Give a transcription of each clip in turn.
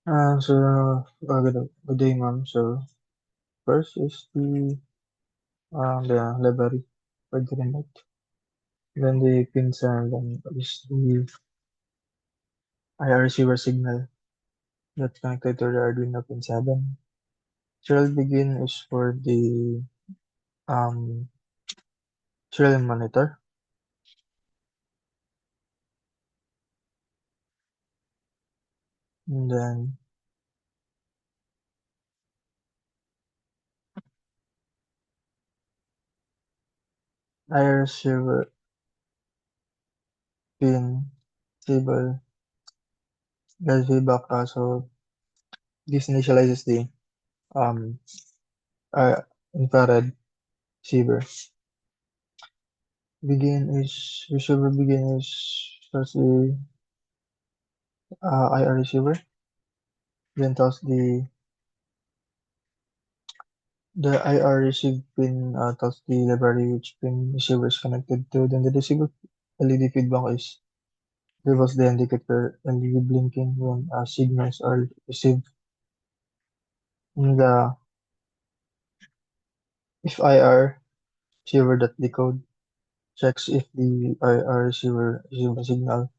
Good day, ma'am. So, first is the library for the remote. Then the pins and then is the IR receiver signal that's connected to the Arduino pin 7. Serial begin is for the um, serial monitor. And then IR receiver pin stable does feedback. So this initializes the um, uh, infrared receiver. Begin is receiver begin is such a IR receiver. Then tells the IR receive pin tells the library which pin receiver is connected to. Then the receiver LED feedback is reveals the indicator LED blinking when signals are received. In the if IR receiver that decode checks if the IR receiver receive a signal.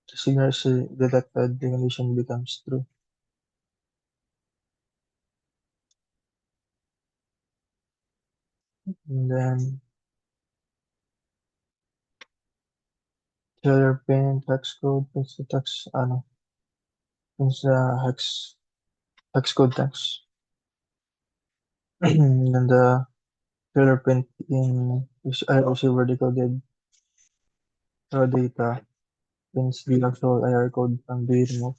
The signal is detected, the condition becomes true. And then serial pin text code pins the text pins the hex code text. Then the fingerprint in receiver decoded raw data pins the actual IR code from the remote.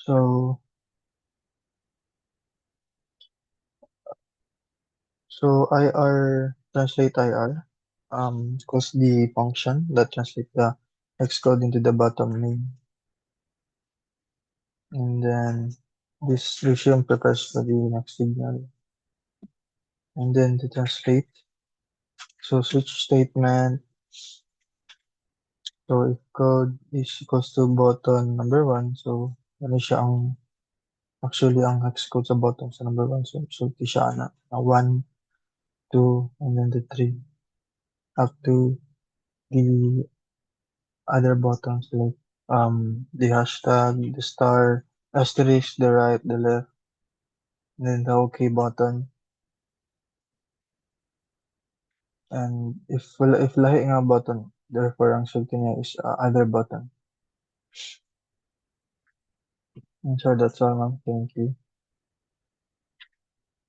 So IR translate IR calls the function that translate the hex code into the bottom main. And then this resume prepares for the next signal. And then the translate. So switch statement. So if code is equals to button number 1, so ano siya actually ang hex code sa bottom sa number 1. So siya na 1, 2, and then the 3 up to the other buttons like the hashtag, the star, asterisk, the right, the left, and then the OK button. And if lahi nga button, therefore ang sulti niya is other button. And so that's all, ma'am. Thank you.